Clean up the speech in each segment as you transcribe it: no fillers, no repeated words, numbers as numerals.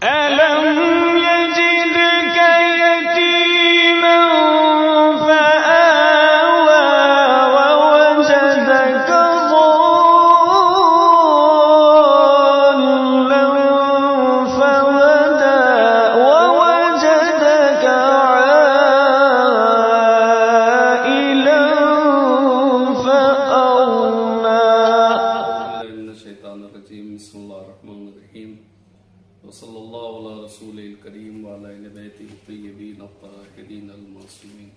ألم يجدك يتيما فآوى ووجدك ضالا فهدى ووجدك عائلا فأغنى. من الشیطان الرجیم. بسم اللہ الرحمن الرحیم. وصلی اللہ علی رسول الکریم وعلی اہل بیتہ الطیبین الطاہرین المعصومین.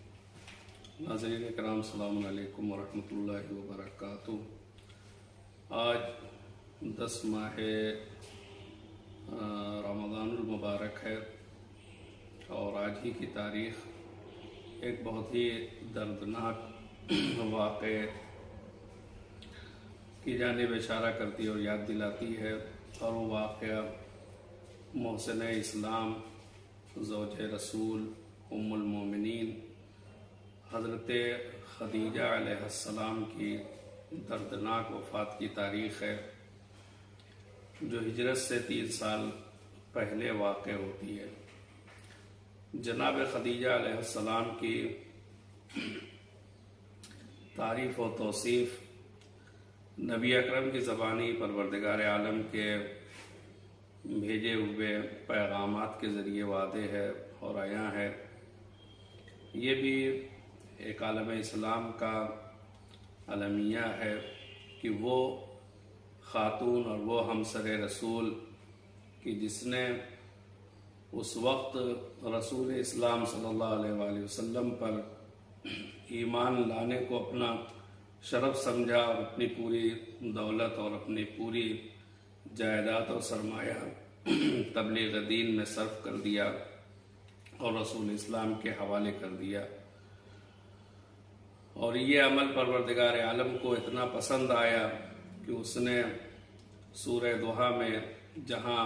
ناظرین کرام، السلام علیکم ورحمۃ اللہ وبرکاتہ. آج 10 ماہ رمضان المبارک ہے اور آج ہی کی تاریخ ایک بہت ہی دردناک واقعے کی جانب اشارہ کرتی اور یاد دلاتی ہے، اور وہ واقعہ محسن اسلام زوج رسول ام المومنین حضرت خدیجہ علیہ السلام کی دردناک وفات کی تاریخ ہے، جو ہجرت سے 3 سال پہلے واقع ہوتی ہے. جناب خدیجہ علیہ السلام کی تعریف و توصیف نبی اکرم کی زبانی پروردگار عالم کے بھیجے ہوئے پیغامات کے ذریعے واضح ہے اور عیاں ہے. یہ بھی ایک عالم اسلام کا المیہ ہے کہ وہ خاتون اور وہ ہمسر رسول کہ جس نے اس وقت رسول اسلام صلی اللہ علیہ وآلہ وسلم پر ایمان لانے کو اپنا شرف سمجھا اور اپنی پوری دولت اور اپنی پوری جائیداد اور سرمایہ تبلیغ دین میں صرف کر دیا اور رسول اسلام کے حوالے کر دیا. اور یہ عمل پروردگار عالم کو اتنا پسند آیا کہ اس نے سورہ ضحیٰ میں جہاں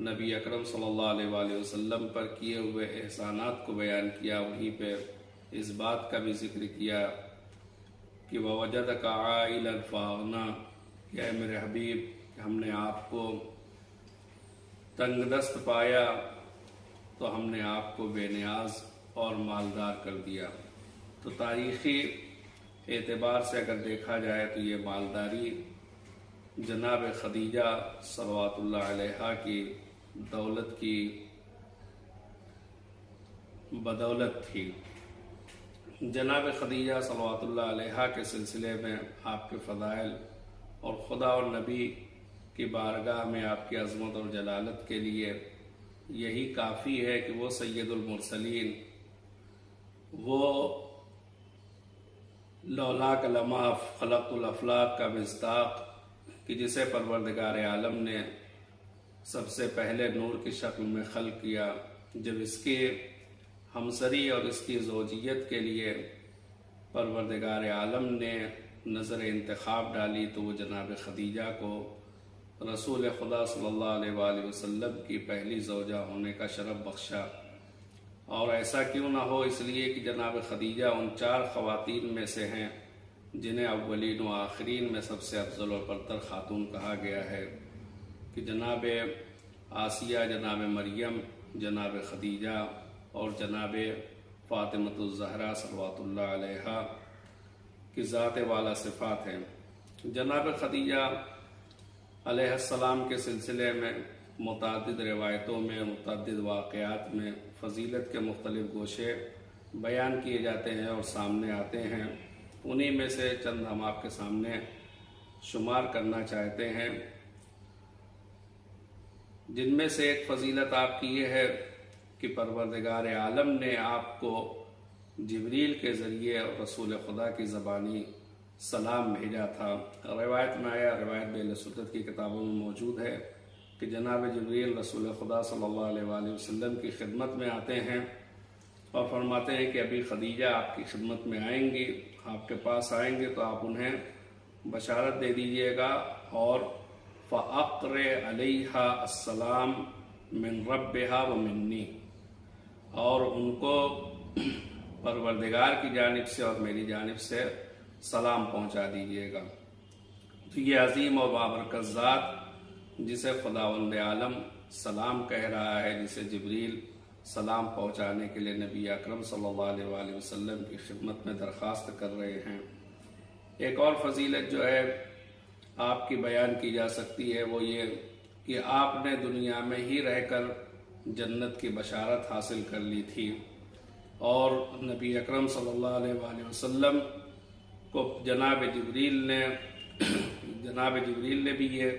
نبی اکرم صلی اللہ علیہ وآلہ وسلم پر کیے ہوئے احسانات کو بیان کیا، وہیں پہ اس بات کا بھی ذکر کیا کہ وَوَجَدَكَ عَائِلًا فَأَغْنَىٰ، کہ اے میرے حبیب، ہم نے آپ کو تنگ دست پایا تو ہم نے آپ کو بے نیاز اور مالدار کر دیا. تو تاریخی اعتبار سے اگر دیکھا جائے تو یہ مالداری جناب خدیجہ صلوات اللہ علیہا کی دولت کی بدولت تھی. جناب خدیجہ صلوات اللہ علیہا کے سلسلے میں آپ کے فضائل اور خدا اور نبی کی بارگاہ میں آپ کی عظمت اور جلالت کے لیے یہی کافی ہے کہ وہ سید المرسلین، وہ لولاک لما خلقت الافلاق کا مصداق کہ جسے پروردگار عالم نے سب سے پہلے نور کی شکل میں خلق کیا، جب اس کی ہمسری اور اس کی زوجیت کے لیے پروردگار عالم نے نظر انتخاب ڈالی تو وہ جناب خدیجہ کو رسول خدا صلی اللہ علیہ وآلہ وسلم کی پہلی زوجہ ہونے کا شرف بخشا. اور ایسا کیوں نہ ہو، اس لیے کہ جناب خدیجہ ان 4 خواتین میں سے ہیں جنہیں اولین و آخرین میں سب سے افضل اور برتر خاتون کہا گیا ہے، کہ جناب آسیہ، جناب مریم، جناب خدیجہ اور جناب فاطمۃ الزہرا صلوات اللہ علیہا کی ذات والا صفات ہیں. جناب خدیجہ علیہ السلام کے سلسلے میں متعدد روایتوں میں، متعدد واقعات میں فضیلت کے مختلف گوشے بیان کیے جاتے ہیں اور سامنے آتے ہیں. انہی میں سے چند ہم آپ کے سامنے شمار کرنا چاہتے ہیں، جن میں سے ایک فضیلت آپ کی یہ ہے کہ پروردگار عالم نے آپ کو جبریل کے ذریعے رسول خدا کی زبانی سلام بھیجا تھا. روایت میں آیا، روایت اہل سنت کی کتابوں میں موجود ہے کہ جناب جبریل رسول خدا صلی اللہ علیہ وآلہ وسلم کی خدمت میں آتے ہیں اور فرماتے ہیں کہ ابھی خدیجہ آپ کی خدمت میں آئیں گی، آپ کے پاس آئیں گے تو آپ انہیں بشارت دے دیجئے گا اور فَأَقْرِ عَلَيْهَا السَّلَامُ مِنْ رَبِّهَا وَمِنِّي، اور ان کو پروردگار کی جانب سے اور میری جانب سے سلام پہنچا دیجئے گا. تو یہ عظیم و بابرکت ذات جسے خداوند عالم سلام کہہ رہا ہے، جسے جبریل سلام پہنچانے کے لیے نبی اکرم صلی اللہ علیہ وآلہ وسلم کی خدمت میں درخواست کر رہے ہیں۔ ایک اور فضیلت جو ہے آپ کی بیان کی جا سکتی ہے، وہ یہ کہ آپ نے دنیا میں ہی رہ کر جنت کی بشارت حاصل کر لی تھی، اور نبی اکرم صلی اللہ علیہ وآلہ وسلم کو جناب جبریل نے بھی یہ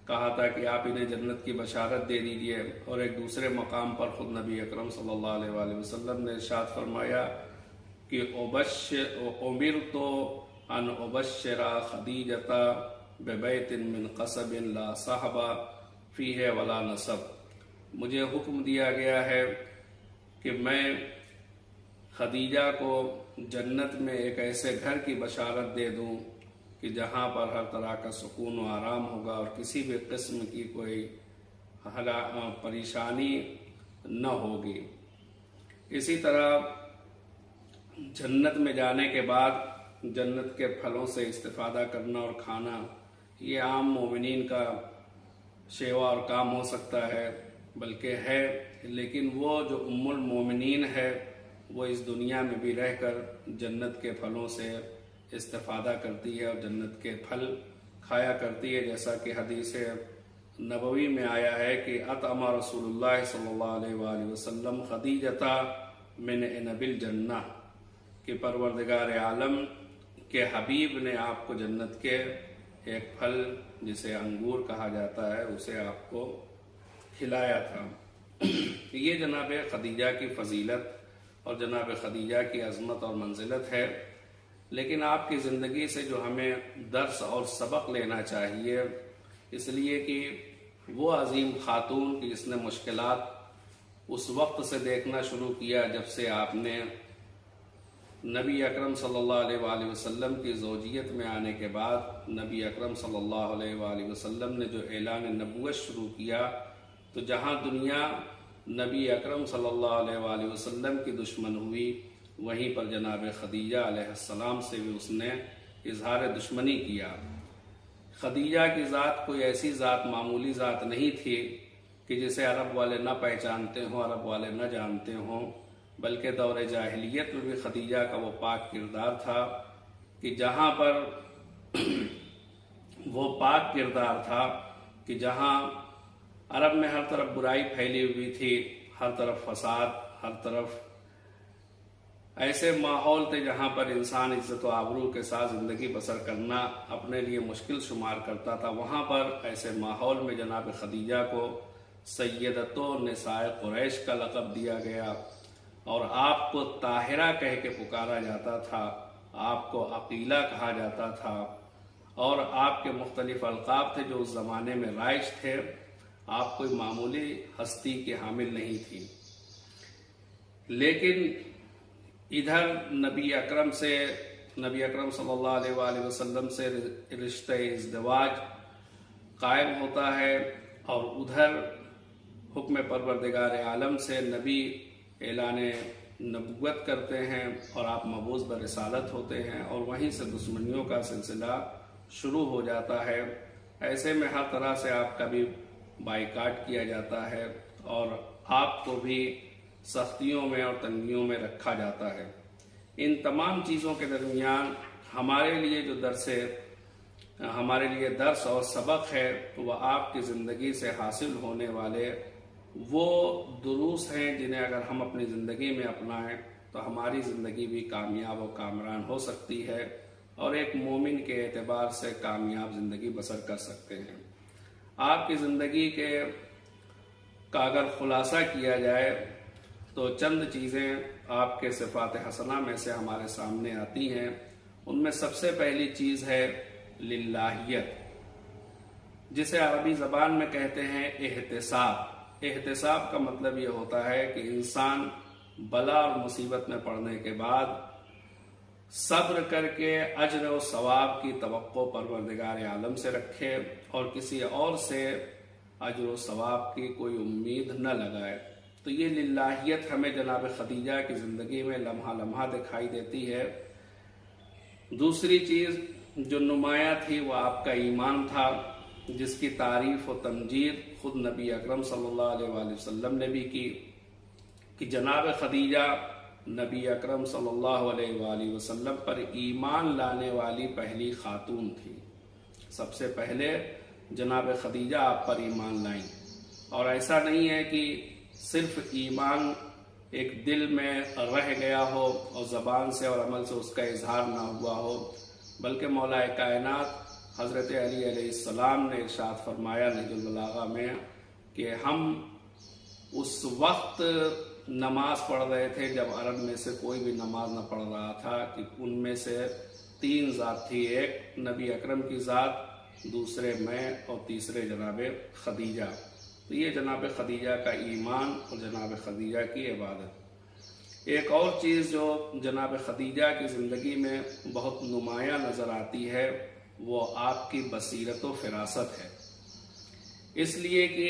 کہا تھا کہ آپ انہیں جنت کی بشارت دے دیجئے، اور ایک دوسرے مقام پر خود نبی اکرم صلی اللہ علیہ وآلہ وسلم نے ارشاد فرمایا کہ امرت ان ابشر خدیجۃ ببیت من قصب لا صحب فیہ ولا نصب، مجھے حکم دیا گیا ہے کہ میں خدیجہ کو جنت میں ایک ایسے گھر کی بشارت دے دوں کہ جہاں پر ہر طرح کا سکون و آرام ہوگا اور کسی بھی قسم کی کوئی پریشانی نہ ہوگی۔ اسی طرح جنت میں جانے کے بعد جنت کے پھلوں سے استفادہ کرنا اور کھانا یہ عام مومنین کا شیوا اور کام ہو سکتا ہے، بلکہ ہے، لیکن وہ جو ام المومنین ہے وہ اس دنیا میں بھی رہ کر جنت کے پھلوں سے استفادہ کرتی ہے اور جنت کے پھل کھایا کرتی ہے، جیسا کہ حدیث نبوی میں آیا ہے کہ اطعم رسول اللہ صلی اللہ علیہ وآلہ وسلم خدیجۃ من عنب الجنہ، کہ پروردگار عالم کے حبیب نے آپ کو جنت کے ایک پھل جسے انگور کہا جاتا ہے اسے آپ کو کھلایا تھا۔ یہ جناب خدیجہ کی فضیلت اور جناب خدیجہ کی عظمت اور منزلت ہے، لیکن آپ کی زندگی سے جو ہمیں درس اور سبق لینا چاہیے، اس لیے کہ وہ عظیم خاتون کی جس نے مشکلات اس وقت سے دیکھنا شروع کیا جب سے آپ نے نبی اکرم صلی اللہ علیہ وآلہ وسلم کی زوجیت میں آنے کے بعد نبی اکرم صلی اللہ علیہ وآلہ وسلم نے جو اعلان نبوت شروع کیا، تو جہاں دنیا نبی اکرم صلی اللہ علیہ وآلہ وسلم کی دشمن ہوئی، وہیں پر جناب خدیجہ علیہ السلام سے بھی اس نے اظہار دشمنی کیا۔ خدیجہ کی ذات کوئی ایسی ذات معمولی ذات نہیں تھی کہ جسے عرب والے نہ پہچانتے ہوں، عرب والے نہ جانتے ہوں، بلکہ دور جاہلیت میں بھی خدیجہ کا وہ پاک کردار تھا کہ جہاں پر وہ پاک کردار تھا کہ جہاں عرب میں ہر طرف برائی پھیلی ہوئی تھی، ہر طرف فساد، ہر طرف ایسے ماحول تھے جہاں پر انسان عزت و آبرو کے ساتھ زندگی بسر کرنا اپنے لیے مشکل شمار کرتا تھا۔ وہاں پر ایسے ماحول میں جناب خدیجہ کو سیدۃ نساء قریش کا لقب دیا گیا، اور آپ کو طاہرہ کہہ کے پکارا جاتا تھا، آپ کو عقیلہ کہا جاتا تھا، اور آپ کے مختلف القاب تھے جو اس زمانے میں رائج تھے۔ آپ کوئی معمولی ہستی کی حامل نہیں تھی، لیکن ادھر نبی اکرم صلی اللہ علیہ وآلہ وسلم سے رشتہ ازدواج قائم ہوتا ہے، اور ادھر حکم پروردگار عالم سے نبی اعلان نبوت کرتے ہیں اور آپ مبعوث برسالت ہوتے ہیں، اور وہیں سے دشمنیوں کا سلسلہ شروع ہو جاتا ہے۔ ایسے میں ہر طرح سے آپ کا بھی بائیکاٹ کیا جاتا ہے اور آپ کو بھی سختیوں میں اور تنگیوں میں رکھا جاتا ہے۔ ان تمام چیزوں کے درمیان ہمارے لیے جو درس اور سبق ہے وہ آپ کی زندگی سے حاصل ہونے والے وہ دروس ہیں جنہیں اگر ہم اپنی زندگی میں اپنائیں تو ہماری زندگی بھی کامیاب و کامران ہو سکتی ہے، اور ایک مومن کے اعتبار سے کامیاب زندگی بسر کر سکتے ہیں۔ آپ کی زندگی کا اگر خلاصہ کیا جائے تو چند چیزیں آپ کے صفات حسنہ میں سے ہمارے سامنے آتی ہیں۔ ان میں سب سے پہلی چیز ہے للہیت، جسے عربی زبان میں کہتے ہیں احتساب۔ احتساب کا مطلب یہ ہوتا ہے کہ انسان بلا اور مصیبت میں پڑنے کے بعد صبر کر کے اجر و ثواب کی توقع پروردگار عالم سے رکھے اور کسی اور سے اجر و ثواب کی کوئی امید نہ لگائے۔ تو یہ للہیت ہمیں جناب خدیجہ کی زندگی میں لمحہ لمحہ دکھائی دیتی ہے۔ دوسری چیز جو نمایاں تھی وہ آپ کا ایمان تھا، جس کی تعریف و تمجید خود نبی اکرم صلی اللہ علیہ وآلہ وسلم نے بھی کی کہ جناب خدیجہ نبی اکرم صلی اللہ علیہ وآلہ وسلم پر ایمان لانے والی پہلی خاتون تھی. سب سے پہلے جناب خدیجہ آپ پر ایمان لائیں. اور ایسا نہیں ہے کہ صرف ایمان ایک دل میں رہ گیا ہو اور زبان سے اور عمل سے اس کا اظہار نہ ہوا ہو، بلکہ مولا کائنات حضرت علی علیہ السلام نے ارشاد فرمایا نہج البلاغہ میں کہ ہم اس وقت نماز پڑھ رہے تھے جب عرب میں سے کوئی بھی نماز نہ پڑھ رہا تھا، کہ ان میں سے 3 ذات تھی، ایک نبی اکرم کی ذات، دوسرے میں اور تیسرے جناب خدیجہ. تو یہ جناب خدیجہ کا ایمان اور جناب خدیجہ کی عبادت. ایک اور چیز جو جناب خدیجہ کی زندگی میں بہت نمایاں نظر آتی ہے وہ آپ کی بصیرت و فراست ہے. اس لیے کہ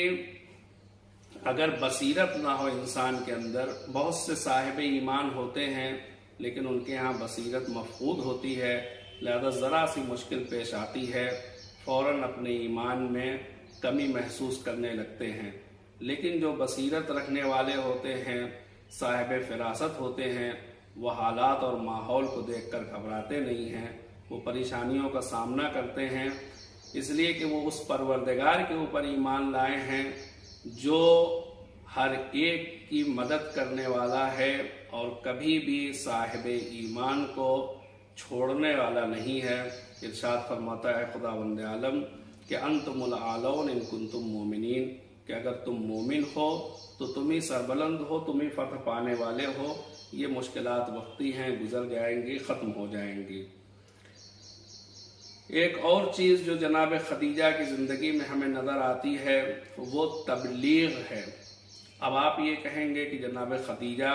اگر بصیرت نہ ہو انسان کے اندر، بہت سے صاحب ایمان ہوتے ہیں لیکن ان کے ہاں بصیرت مفقود ہوتی ہے، لہذا ذرا سی مشکل پیش آتی ہے فوراً اپنے ایمان میں کمی محسوس کرنے لگتے ہیں. لیکن جو بصیرت رکھنے والے ہوتے ہیں، صاحب فراست ہوتے ہیں، وہ حالات اور ماحول کو دیکھ کر گھبراتے نہیں ہیں، وہ پریشانیوں کا سامنا کرتے ہیں، اس لیے کہ وہ اس پروردگار کے اوپر ایمان لائے ہیں جو ہر ایک کی مدد کرنے والا ہے اور کبھی بھی صاحب ایمان کو چھوڑنے والا نہیں ہے. ارشاد فرماتا ہے خداوند عالم کہ انتم الاعلون ان کنتم مومنین، کہ اگر تم مومن ہو تو تم ہی سربلند ہو، تم ہی فتح پانے والے ہو. یہ مشکلات وقتی ہیں، گزر جائیں گی، ختم ہو جائیں گی. ایک اور چیز جو جناب خدیجہ کی زندگی میں ہمیں نظر آتی ہے وہ تبلیغ ہے. اب آپ یہ کہیں گے کہ جناب خدیجہ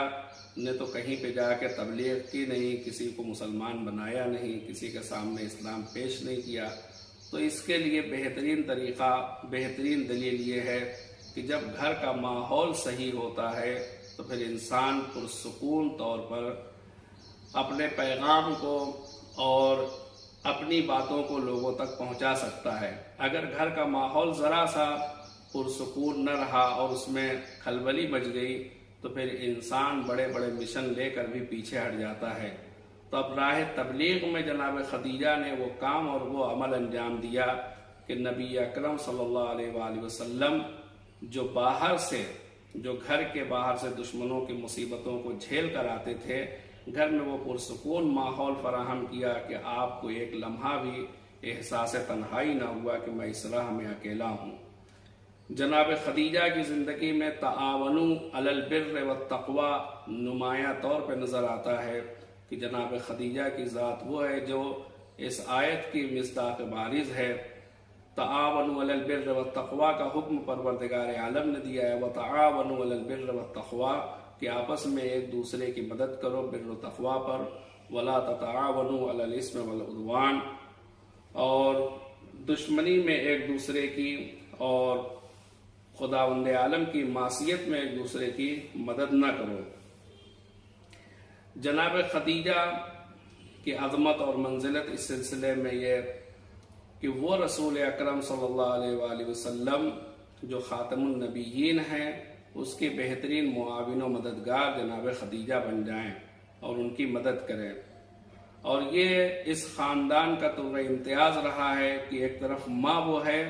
نے تو کہیں پہ جا کے تبلیغ کی نہیں، کسی کو مسلمان بنایا نہیں، کسی کے سامنے اسلام پیش نہیں کیا. تو اس کے لیے بہترین طریقہ، بہترین دلیل یہ ہے کہ جب گھر کا ماحول صحیح ہوتا ہے تو پھر انسان پرسکون طور پر اپنے پیغام کو اور اپنی باتوں کو لوگوں تک پہنچا سکتا ہے. اگر گھر کا ماحول ذرا سا پرسکون نہ رہا اور اس میں کھلبلی مچ گئی تو پھر انسان بڑے بڑے مشن لے کر بھی پیچھے ہٹ جاتا ہے. تو اب راہ تبلیغ میں جناب خدیجہ نے وہ کام اور وہ عمل انجام دیا کہ نبی اکرم صلی اللہ علیہ وآلہ وسلم جو باہر سے، جو گھر کے باہر سے دشمنوں کی مصیبتوں کو جھیل کر آتے تھے، گھر میں وہ پرسکون ماحول فراہم کیا کہ آپ کو ایک لمحہ بھی احساس تنہائی نہ ہوا کہ میں اس راہ میں اکیلا ہوں. جناب خدیجہ کی زندگی میں تعاونوا علی البر والتقوی نمایاں طور پہ نظر آتا ہے کہ جناب خدیجہ کی ذات وہ ہے جو اس آیت کی مصداق بارز ہے. تعاونوا علی البر والتقوی کا حکم پروردگار عالم نے دیا ہے، وتعاونوا علی البر والتقوی، کہ آپس میں ایک دوسرے کی مدد کرو بر و تقوی پر، ولا تتعاونوا علی الاثم والعدوان، اور دشمنی میں ایک دوسرے کی اور خداوند عالم کی معصیت میں ایک دوسرے کی مدد نہ کرو. جناب خدیجہ کی عظمت اور منزلت اس سلسلے میں یہ کہ وہ رسول اکرم صلی اللہ علیہ وآلہ وسلم جو خاتم النبیین ہیں، اس کے بہترین معاون و مددگار جناب خدیجہ بن جائیں اور ان کی مدد کریں. اور یہ اس خاندان کا تو امتیاز رہا ہے کہ ایک طرف ماں وہ ہے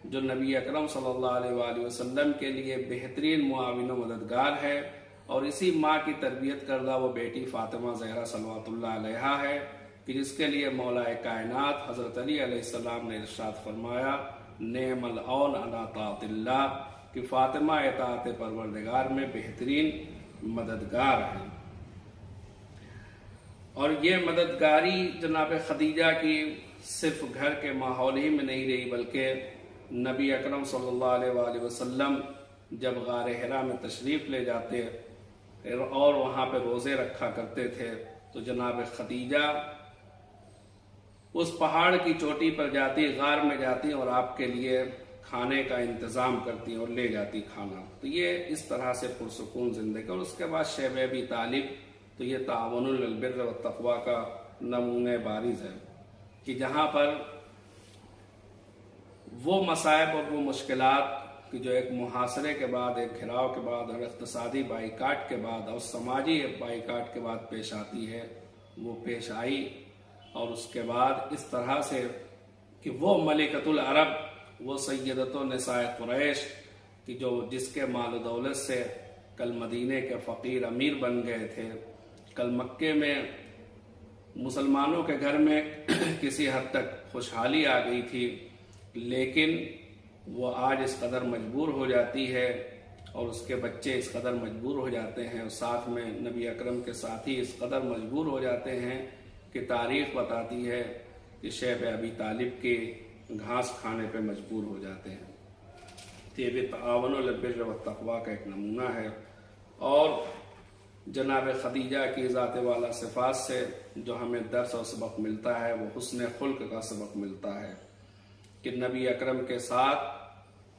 جو نبی اکرم صلی اللہ علیہ وآلہ وسلم کے لیے بہترین معاون و مددگار ہے، اور اسی ماں کی تربیت کردہ وہ بیٹی فاطمہ زہرا صلوات اللہ علیہا ہے کہ جس کے لیے مولا کائنات حضرت علی علیہ السلام نے ارشاد فرمایا نعم العون علی طاعت اللہ، کہ فاطمہ اطاعت پروردگار میں بہترین مددگار ہیں. اور یہ مددگاری جناب خدیجہ کی صرف گھر کے ماحول ہی میں نہیں رہی، بلکہ نبی اکرم صلی اللہ علیہ وآلہ وسلم جب غار حرا میں تشریف لے جاتے اور وہاں پہ روزے رکھا کرتے تھے تو جناب خدیجہ اس پہاڑ کی چوٹی پر جاتی، غار میں جاتی اور آپ کے لیے کھانے کا انتظام کرتی اور لے جاتی کھانا. تو یہ اس طرح سے پرسکون زندگی. اور اس کے بعد شیب ابی طالب، تو یہ تعاون علی البر والتقوی کا نمونہ بارز ہے کہ جہاں پر وہ مصائب اور وہ مشکلات کہ جو ایک محاصرے کے بعد، ایک گھراؤ کے بعد اور اقتصادی بائیکاٹ کے بعد اور سماجی بائیکاٹ کے بعد پیش آتی ہے، وہ پیش آئی، اور اس کے بعد اس طرح سے کہ وہ ملکۃ العرب، وہ سیدۃ النساء قریش کہ جس کے مال و دولت سے کل مدینے کے فقیر امیر بن گئے تھے، کل مکے میں مسلمانوں کے گھر میں کسی حد تک خوشحالی آ گئی تھی، لیکن وہ آج اس قدر مجبور ہو جاتی ہے اور اس کے بچے اس قدر مجبور ہو جاتے ہیں، اور ساتھ میں نبی اکرم کے ساتھی اس قدر مجبور ہو جاتے ہیں کہ تاریخ بتاتی ہے کہ شیب ابی طالب کے گھاس کھانے پہ مجبور ہو جاتے ہیں۔ یہ بھی تعاون البر والتقویٰ کا ایک نمونہ ہے۔ اور جناب خدیجہ کی ذات والا صفات سے جو ہمیں درس اور سبق ملتا ہے، وہ حسن خلق کا سبق ملتا ہے کہ نبی اکرم کے ساتھ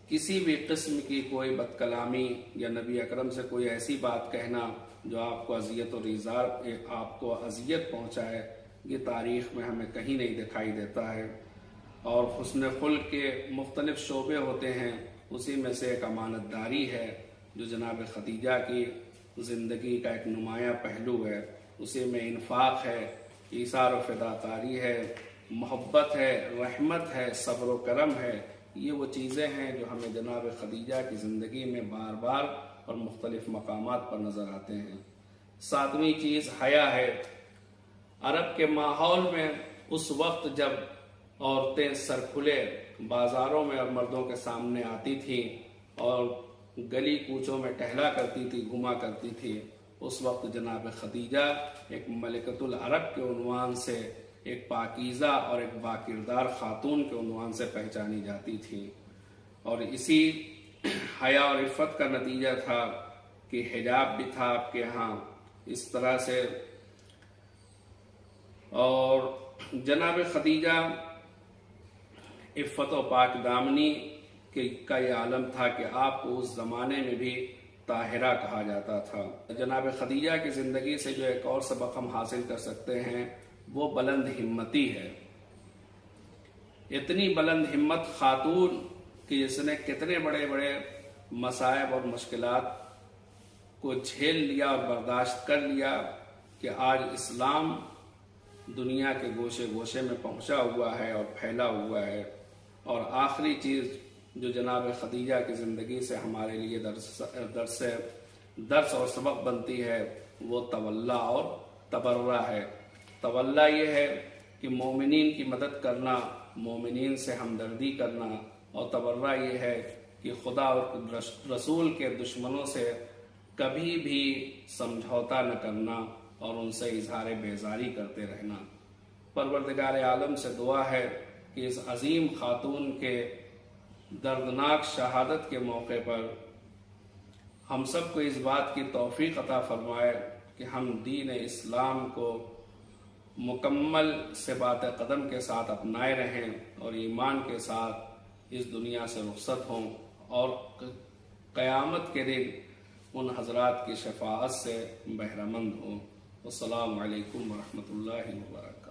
کسی بھی قسم کی کوئی بد کلامی یا نبی اکرم سے کوئی ایسی بات کہنا جو آپ کو اذیت اور ایذا، آپ کو اذیت پہنچائے، یہ تاریخ میں ہمیں کہیں نہیں دکھائی دیتا ہے۔ اور حسن خلق کے مختلف شعبے ہوتے ہیں، اسی میں سے ایک امانت داری ہے جو جناب خدیجہ کی زندگی کا ایک نمایاں پہلو ہے۔ اسی میں انفاق ہے، ایثار و فداکاری ہے، محبت ہے، رحمت ہے، صبر و کرم ہے۔ یہ وہ چیزیں ہیں جو ہمیں جناب خدیجہ کی زندگی میں بار بار اور مختلف مقامات پر نظر آتے ہیں۔ ساتویں چیز حیا ہے۔ عرب کے ماحول میں اس وقت جب عورتیں سر کھلے بازاروں میں اور مردوں کے سامنے آتی تھیں اور گلی کوچوں میں ٹہلا کرتی تھی، گھوما کرتی تھی، اس وقت جناب خدیجہ ایک ملکۃ العرب کے عنوان سے، ایک پاکیزہ اور ایک باکردار خاتون کے عنوان سے پہچانی جاتی تھی۔ اور اسی حیا اور عفت کا نتیجہ تھا کہ حجاب بھی تھا آپ کے ہاں اس طرح سے۔ اور جناب خدیجہ عفت و پاک دامنی کا یہ عالم تھا کہ آپ کو اس زمانے میں بھی طاہرہ کہا جاتا تھا۔ جناب خدیجہ کی زندگی سے جو ایک اور سبق ہم حاصل کر سکتے ہیں وہ بلند ہمتی ہے۔ اتنی بلند ہمت خاتون کہ جس نے کتنے بڑے بڑے مصائب اور مشکلات کو جھیل لیا اور برداشت کر لیا کہ آج اسلام دنیا کے گوشے گوشے میں پہنچا ہوا ہے اور پھیلا ہوا ہے۔ اور آخری چیز جو جناب خدیجہ کی زندگی سے ہمارے لیے درس اور سبق بنتی ہے وہ تولا اور تبرہ ہے۔ تولا یہ ہے کہ مومنین کی مدد کرنا، مومنین سے ہمدردی کرنا، اور تبرہ یہ ہے کہ خدا اور رسول کے دشمنوں سے کبھی بھی سمجھوتا نہ کرنا اور ان سے اظہار بیزاری کرتے رہنا۔ پروردگار عالم سے دعا ہے کہ اس عظیم خاتون کے دردناک شہادت کے موقع پر ہم سب کو اس بات کی توفیق عطا فرمائے کہ ہم دین اسلام کو مکمل ثبات قدم کے ساتھ اپنائے رہیں اور ایمان کے ساتھ اس دنیا سے رخصت ہوں اور قیامت کے دن ان حضرات کی شفاعت سے بہرہ مند ہوں۔ السلام علیکم ورحمۃ اللہ وبرکاتہ۔